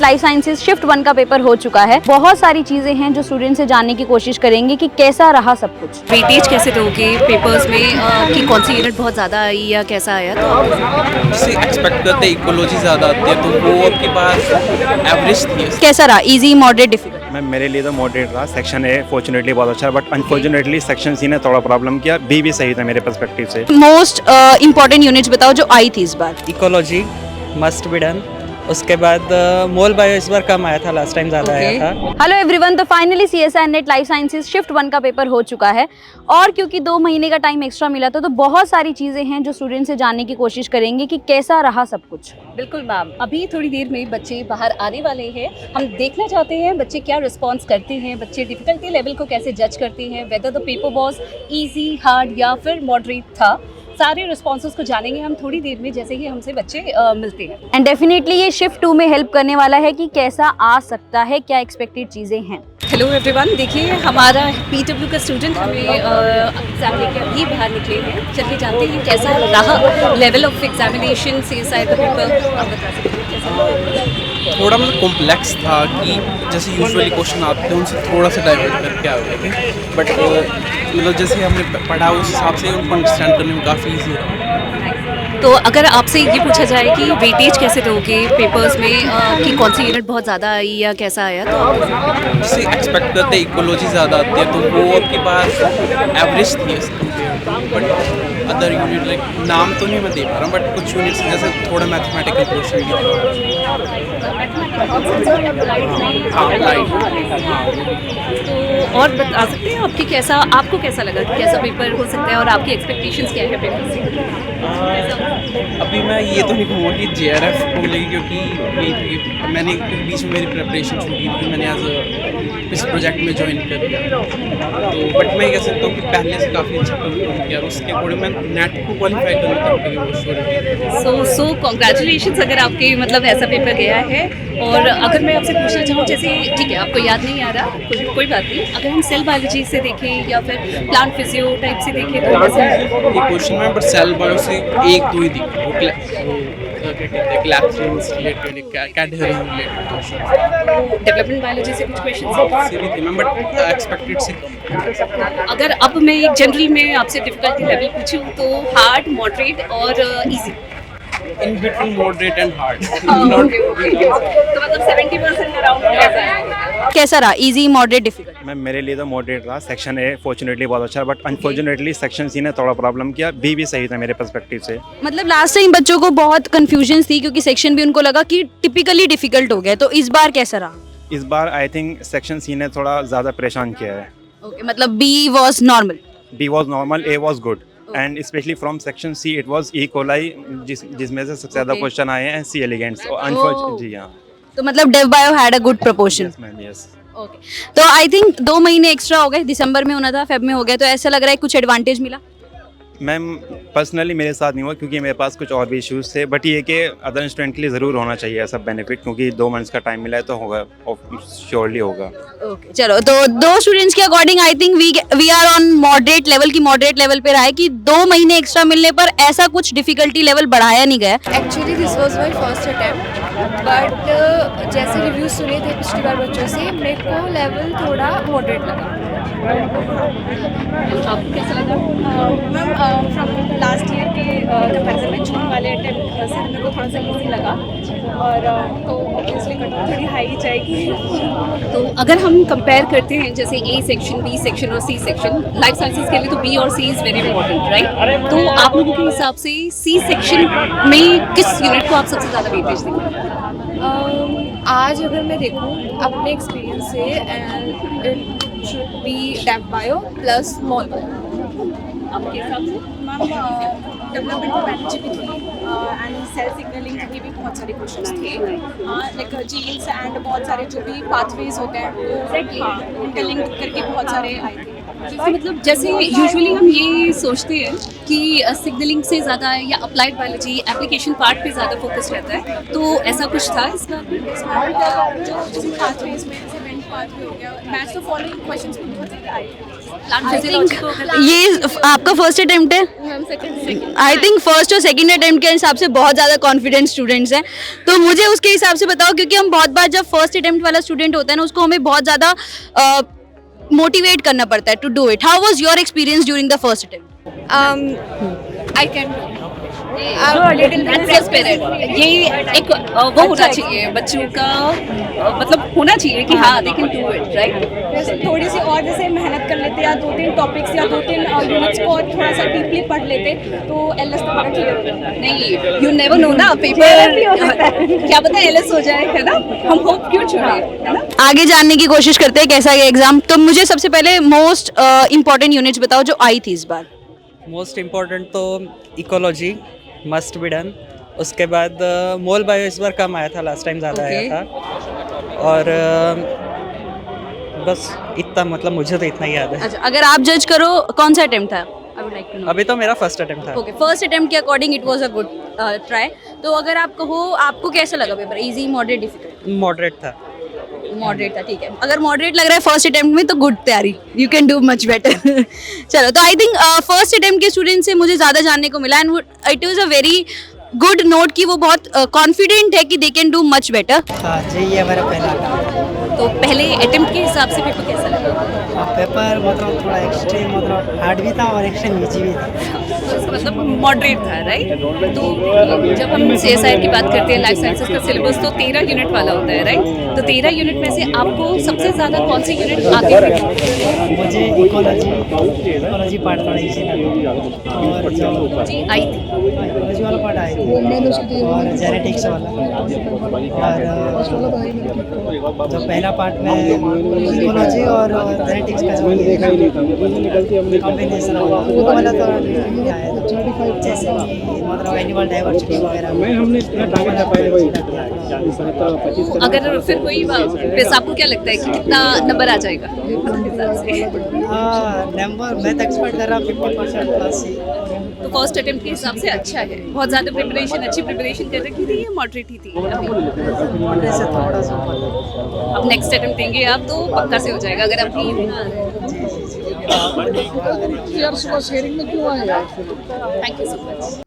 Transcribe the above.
Life sciences shift 1 का paper हो चुका है। बहुत सारी चीजें हैं जो स्टूडेंट से जानने की कोशिश करेंगे कि कैसा रहा सब कुछ। वेटेज कैसे दोगे पेपर्स में कि कौन सी यूनिट बहुत ज़्यादा आई या कैसा आया? तो जिसे एक्सपेक्ट करते इकोलॉजी ज़्यादा आती है तो वो आपके पास एवरेज थी। कैसा रहा? Easy, moderate, difficult? मैम मेरे लिए तो मॉडरेट रहा। सेक्शन ए फॉर्चुनेटली बहुत अच्छा, बट अनफॉर्चुनेटली सेक्शन सी ने थोड़ा प्रॉब्लम किया। बी भी सही था मेरे पर्सपेक्टिव से। मोस्ट इंपॉर्टेंट यूनिट्स बताओ जो आई थी इस बार। Ecology must be done. उसके बाद मोल बायो इस बार कम आया था, लास्ट टाइम ज़्यादा आया था। हेलो एवरीवन, तो finally CSIR net life sciences shift 1 का पेपर हो चुका है और क्योंकि 2 महीने का टाइम एक्स्ट्रा मिला था तो बहुत सारी चीज़ें हैं जो स्टूडेंट से जानने की कोशिश करेंगे कि कैसा रहा सब कुछ। बिल्कुल मैम, अभी थोड़ी देर में बच्चे बाहर आने वाले हैं। हम देखना चाहते हैं बच्चे क्या रिस्पॉन्स करते हैं, बच्चे डिफिकल्टी लेवल को कैसे जज करते हैं, whether the paper was easy, hard या फिर मॉडरेट था। सारे रिस्पॉन्सेस को जानेंगे हम थोड़ी देर में जैसे ही हमसे बच्चे मिलते हैं। एंड डेफिनेटली ये शिफ्ट 2 में हेल्प करने वाला है कि कैसा आ सकता है, क्या एक्सपेक्टेड चीज़ें हैं। हेलो एवरीवन, देखिए हमारा PW का स्टूडेंट हमें एग्जाम लेके अभी बाहर निकले हैं। चलिए जानते हैं कैसा रहा लेवल ऑफ एग्जामिनेशन CSIR का पेपर। आप बता सकते हैं कैसा? थोड़ा मतलब कॉम्प्लेक्स था कि जैसे यूजुअली क्वेश्चन आते हैं उनसे थोड़ा सा डाइवर्ट करके आए थे, बट मतलब जैसे हमने पढ़ा उस हिसाब से उनको अंडरस्टैंड करने में काफ़ी ईजी रहा। तो अगर आपसे ये पूछा जाए कि वेटेज कैसे दोगे पेपर्स में कि कौन सी यूनिट बहुत ज़्यादा आई या कैसा आया? तो जिसे एक्सपेक्ट करते इकोलॉजी ज़्यादा आती है तो वो आपके पास एवरेज थी as compare, but other unit like नाम तो नहीं मैं दे पा रहा हूँ, बट कुछ यूनिट्स जैसे थोड़ा मैथमेटिकल पोर्शन भी तो और बता सकते हैं आपकी कैसा, आपको कैसा लगा कि कैसा पेपर हो सकता है और आपकी एक्सपेक्टेशंस क्या है पेपर से? अभी मैं ये तो नहीं कहूँगा कि JRF को मिलेगी क्योंकि मैंने बीच में मेरी प्रिपरेशन छूटी थी, मैंने एज इस प्रोजेक्ट में ज्वाइन कर लिया तो बट मैं कह सकता हूँ कि पहले से काफ़ी अच्छा परफॉर्म किया और उसके अकॉर्डिंग मैं नेट को क्वालिफाई करने तक के लिए वो श्योर। सो कॉन्ग्रेचुलेशंस अगर आपके मतलब ऐसा पेपर गया है। और अगर मैं आपसे पूछना चाहूँ, जैसे ठीक है आपको याद नहीं आ रहा, कोई बात नहीं, अगर हम सेल बायोलॉजी से देखें या फिर प्लांट फिजियो टाइप से देखें तो कैसा है? ये क्वेश्चन में बट सेल बायो से एक दो ही दिखे, वो क्या कहते हैं clathrins related, cadherin related question. Development biology से कुछ क्वेश्चन से भी थे मैम, बट एक्सपेक्टेड से। अगर अब मैं एक जनरल में आपसे डिफिकल्टी लेवल पूछूं तो हार्ड, मॉडरेट और easy? In between moderate and hard. तो मतलब 70% अराउंड कैसा है? कैसा रहा? Easy, moderate, difficult? मैम मेरे लिए तो मॉडरेट रहा। सेक्शन ए फॉर्चुनेटली बहुत अच्छा, बट अनफॉर्चुनेटली सेक्शन सी ने थोड़ा प्रॉब्लम किया। बी भी सही था मेरे पर्सपेक्टिव से। मतलब लास्ट टाइम बच्चों को बहुत कंफ्यूजन थी क्योंकि सेक्शन भी उनको लगा कि टिपिकली डिफिकल्ट हो गया, तो इस बार कैसा रहा? इस बार आई थिंक सेक्शन सी ने थोड़ा ज़्यादा परेशान किया है। ओके, मतलब B was normal. B was normal, A was good. And specially from section see it was E coli, जिसमें से सबसे ज़्यादा क्वेश्चन आए हैं सी एलिगेंट्स। अनफॉर्चुनेटली जी हाँ। तो मतलब dev bio had a good proportion. Yes ma'am, yes. Okay, तो आई थिंक 2 महीने एक्स्ट्रा हो गए, दिसंबर में होना था, फेब में हो गया, तो ऐसा लग रहा है कुछ एडवांटेज मिला? मैम पर्सनली मेरे साथ नहीं हुआ क्योंकि मेरे पास कुछ और भी इश्यूज थे, बट ये कि अदर स्टूडेंट के लिए ज़रूर होना चाहिए ऐसा बेनिफिट, क्योंकि 2 मंथ्स का टाइम मिला है तो होगा, श्योरली होगा। ओके, चलो तो 2 स्टूडेंट्स के according I think we are on moderate level की मॉडरेट लेवल पे रहा है कि 2 महीने एक्स्ट्रा मिलने पर ऐसा कुछ डिफिकल्टी लेवल बढ़ाया नहीं गया। Actually this was my first attempt, but जैसे रिव्यूज सुने थे पिछली बार बच्चों से, मेरे को लेवल थोड़ा मॉडरेट लगा। आपको कैसा लगा? मैम फ्रॉम लास्ट ईयर के कंपैरिजन में जून वाले अटेम्प्ट से मेरे को थोड़ा सा इजी लगा और तो ऑब्वियसली कट ऑफ थोड़ी हाई जाएगी। तो अगर हम कंपेयर करते हैं जैसे A सेक्शन, B सेक्शन और C सेक्शन, लाइफ साइंसेज के लिए तो B और C is very important, right? तो आप लोगों के हिसाब से C सेक्शन में किस यूनिट को आप सबसे ज़्यादा वेटेज देंगे? आज अगर मैं देखूँ अपने एक्सपीरियंस से, it should be dev bio plus mol bio. आपके हिसाब से? मैम डेवलपमेंट बायोलॉजी भी थी एंड सेल सिग्नलिंग के भी बहुत सारे क्वेश्चंस थे, लाइक जीन्स एंड बहुत सारे जो भी पाथवेज होते हैं वो इंटरलिंक करके बहुत सारे आए थे। तो मतलब जैसे यूजुअली हम ये सोचते हैं कि सिग्नलिंग से ज़्यादा या अप्लाइड बायोलॉजी एप्लीकेशन पार्ट पे ज़्यादा फोकस रहता है, तो ऐसा कुछ था इस बार में? जो पाथवेज में जैसे वेंट पाथवे हो गया, मैच तो फॉलोइंग क्वेश्चंस में बहुत ज़्यादा आए थे। प्लांट फिजियोलॉजी को अगर ये आपका फर्स्ट अटेम्प्ट है? हम सेकंड आई थिंक फर्स्ट और सेकंड अटेम्प्ट के हिसाब से बहुत ज़्यादा कॉन्फिडेंट स्टूडेंट्स हैं, तो मुझे उसके हिसाब से बताओ, क्योंकि हम बहुत बार जब फर्स्ट अटेम्प्ट वाला स्टूडेंट होता है ना, उसको हमें बहुत ज़्यादा मोटिवेट करना पड़ता है to do it. How was your experience during the first attempt? I can ये एक वो होना चाहिए बच्चों का, मतलब होना चाहिए कि हाँ they can do it, right? जैसे थोड़ी सी और जैसे मेहनत कर लेते या 2-3 टॉपिक्स या 2-3 यूनिट्स को और थोड़ा सा डीपली पढ़ लेते तो एलएस दोबारा क्लियर हो जाता। नहीं, यू नेवर नो ना, पेपर क्या पता एलएस हो जाए, है ना? हम होप क्यों छोड़े, है ना? आगे जानने की कोशिश करते हैं कैसा है एग्जाम. तो मुझे सबसे पहले मोस्ट इंपॉर्टेंट यूनिट्स बताओ जो आई थी इस बार. मोस्ट इम्पॉर्टेंट तो इकोलॉजी मस्ट बी डन, उसके बाद मोल बायो इस बार कम आया था, लास्ट टाइम ज़्यादा आया था, और बस इतना, मतलब मुझे तो इतना ही याद है. अच्छा, अगर आप जज करो कौन सा अटेम्प्ट था? I would like to know. अभी तो मेरा फर्स्ट अटेम्प्ट था. ओके, फर्स्ट अटेम्प्ट के according it was a good try. तो अगर आप कहो आपको कैसा लगा paper? Easy, moderate, difficult? Moderate था. मॉडरेट था, ठीक है. अगर मॉडरेट लग रहा है फर्स्ट अटेम्प्ट में तो गुड तैयारी, you can do much better. चलो, तो आई थिंक फर्स्ट अटेम्प्ट के स्टूडेंट से मुझे ज़्यादा जानने को मिला, and it was a very good note कि वो बहुत कॉन्फिडेंट है कि they can do much better. हाँ जी, ये हमारा पहला तो पहले अटेम्प्ट के हिसाब से पेपर कैसा लगा? पेपर मतलब थोड़ा एक्सट्रीम, मतलब हार्ड भी था और एक्सट्रीम ईजी भी था. तो इसका मतलब मॉडरेट था, राइट? तो जब हम सीएसआई की बात करते हैं, लाइफ साइंसेस का सिलेबस तो 13 यूनिट वाला होता है, राइट? तो 13 यूनिट में से आपको सबसे ज़्यादा कौन सी यूनिट आती है? मुझे इकोलॉजी पार्ट थोड़ा ईजी लगा, और जो जी आई थी. इकोलॉजी वाला पार्ट आया और जेनेटिक्स वाला, और जो पहला पार्ट में इकोलॉजी और जेनेटिक्स का जो कॉम्बिनेशन वाला तो आया था, जैसे कि मतलब एनिमल डाइवर्सिटी वगैरह में अगर फिर कोई वैसे आपको क्या लगता है कि कितना नंबर आ जाएगा? नंबर मैं तो एक्सपेक्ट कर रहा हूँ 50% प्लस ही. तो फर्स्ट अटेम्प्ट के हिसाब से अच्छा है, बहुत ज़्यादा प्रिपरेशन, अच्छी प्रिपरेशन कर रखी थी या मॉडरेट ही थी? अभी ऐसे थोड़ा सा अब नेक्स्ट अटेम्प्ट देंगे आप तो पक्का से हो जाएगा, अगर आप नहीं ना. जी. Thank you so much.